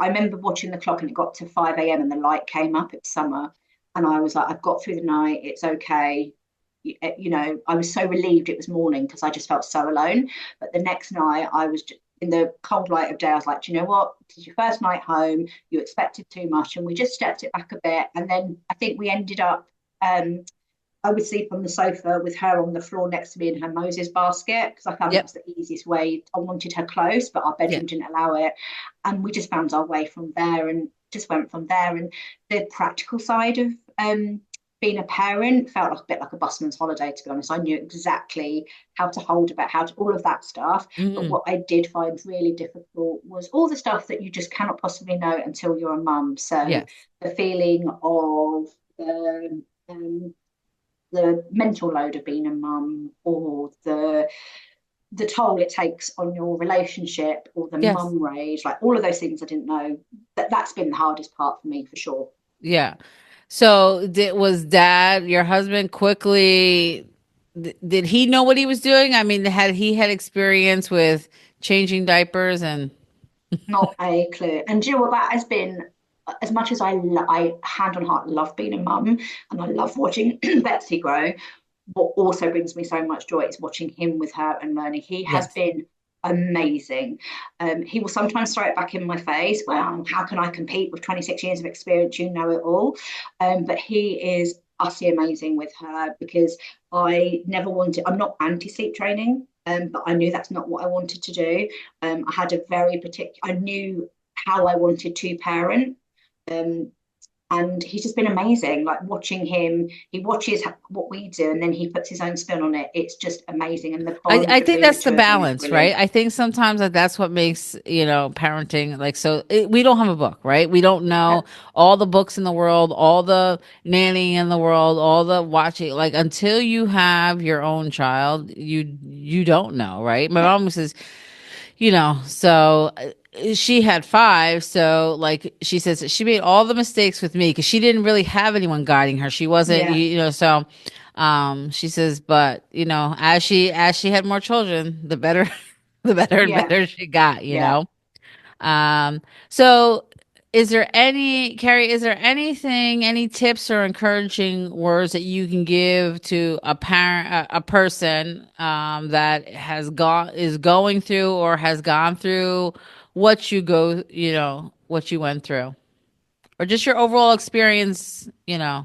remember watching the clock and it got to 5 a.m. and the light came up. It's summer. And I was like, I've got through the night. It's okay. I was so relieved it was morning because I just felt so alone. But the next night, I was just, in the cold light of day, I was like, do you know what? This is your first night home. You expected too much, and we just stepped it back a bit. And then I think we ended up. I would sleep on the sofa with her on the floor next to me in her Moses basket because I found that Yep. was the easiest way. I wanted her close, but our Yeah. bedroom didn't allow it, and we just found our way from there and just went from there. And the practical side of being a parent felt like a bit like a busman's holiday, to be honest. I knew exactly how to hold about how to all of that stuff. But Mm. what I did find really difficult was all the stuff that you just cannot possibly know until you're a mum. So Yes. the feeling of the mental load of being a mum, or the toll it takes on your relationship, or the Yes. mum rage, like all of those things I didn't know. That's been the hardest part for me for sure. Yeah. So was dad, your husband, quickly, did he know what he was doing? I mean, had he had experience with changing diapers and Not a clue. And do you know what, that has been, as much as I hand on heart love being a mum and I love watching Betsy grow, what also brings me so much joy is watching him with her and learning. He has yes. been amazing. He will sometimes throw it back in my face. Well, how can I compete with 26 years of experience? You know it all. But he is utterly amazing with her because I'm not anti sleep training, but I knew that's not what I wanted to do. I had a very particular, I knew how I wanted to parent. Um, And he's just been amazing. Like watching him, he watches what we do and then he puts his own spin on it. It's just amazing. And the bond I think between the that's the two of them is balance, right? brilliant. I think sometimes that's what makes, parenting like so we don't have a book, right? We don't know Yep. all the books in the world, all the nanny in the world, all the watching like until you have your own child, you don't know, right? My Yep. mom says, so she had five, so like she says she made all the mistakes with me because she didn't really have anyone guiding her. She wasn't, Yeah. so she says, but as she had more children, the better the better and Yeah. better she got, Yeah. so Carrie, is there anything, any tips or encouraging words that you can give to a parent, a person that is going through or has gone through what you went through, or just your overall experience, Sorry,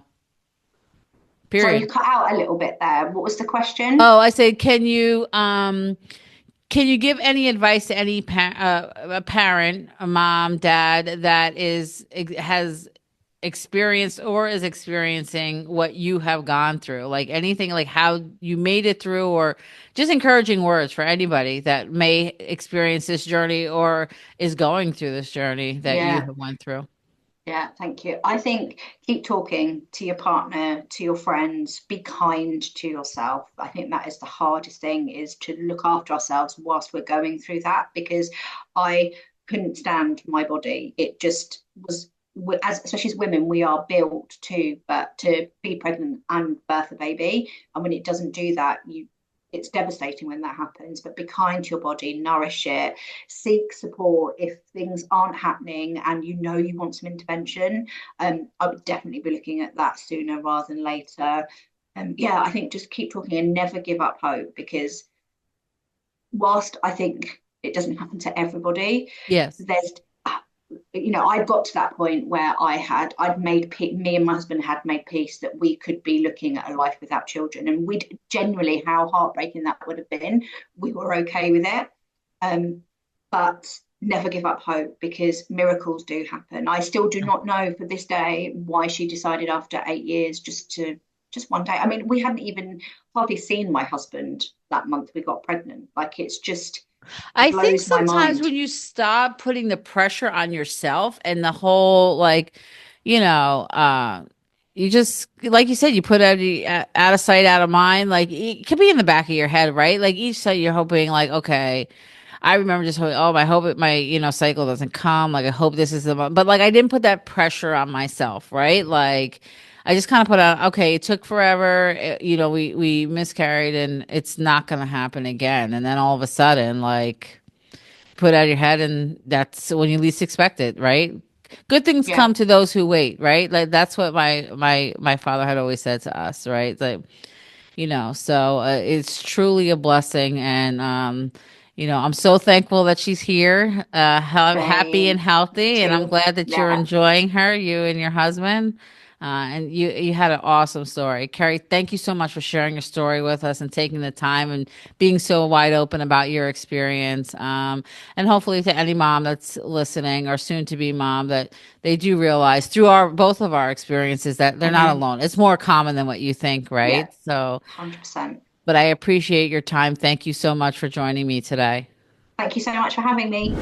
you period. cut out a little bit there. What was the question? Oh, I say, can you give any advice to any a parent, a mom, dad that has experienced or is experiencing what you have gone through? Like anything, like how you made it through, or just encouraging words for anybody that may experience this journey or is going through this journey that you Yeah. have went through. Yeah, thank you. I think keep talking to your partner, to your friends, be kind to yourself. I think that is the hardest thing is to look after ourselves whilst we're going through that because I couldn't stand my body. It just was as especially as women, we are built to be pregnant and birth a baby. And when it doesn't do that, it's devastating when that happens. But be kind to your body, nourish it, seek support if things aren't happening and you know you want some intervention. I would definitely be looking at that sooner rather than later. Yeah, I think just keep talking and never give up hope because whilst I think it doesn't happen to everybody, Yes. there's I'd got to that point where I'd made me and my husband had made peace that we could be looking at a life without children, and we'd generally how heartbreaking that would have been. We were okay with it, but never give up hope because miracles do happen. I still do not know for this day why she decided after 8 years just one day. I mean, we hadn't even hardly seen my husband that month we got pregnant. Like it's just I think blows my sometimes mind. when you stop putting the pressure on yourself and the whole like, you know, you just like you said, you put out of sight, out of mind. Like it could be in the back of your head, right? Like each time you're hoping, like, okay, I remember just hoping, oh, I hope my cycle doesn't come. Like I hope this is the month, but like I didn't put that pressure on myself, right? Like I just kind of put out, okay, it took forever. We miscarried and it's not going to happen again. And then all of a sudden, like, put out your head, and that's when you least expect it, right? Good things Yeah, come to those who wait, right? Like that's what my father had always said to us, right? Like, so it's truly a blessing, and I'm so thankful that she's here, happy and same. Me healthy, and I'm too. glad that you're Yeah. enjoying her, you and your husband. And you had an awesome story. Kerry, thank you so much for sharing your story with us and taking the time and being so wide open about your experience. And hopefully to any mom that's listening or soon to be mom, that they do realize through our both of our experiences that they're not Hmm. alone. It's more common than what you think, Yeah. right? So, 100%. but I appreciate your time. Thank you so much for joining me today. Thank you so much for having me.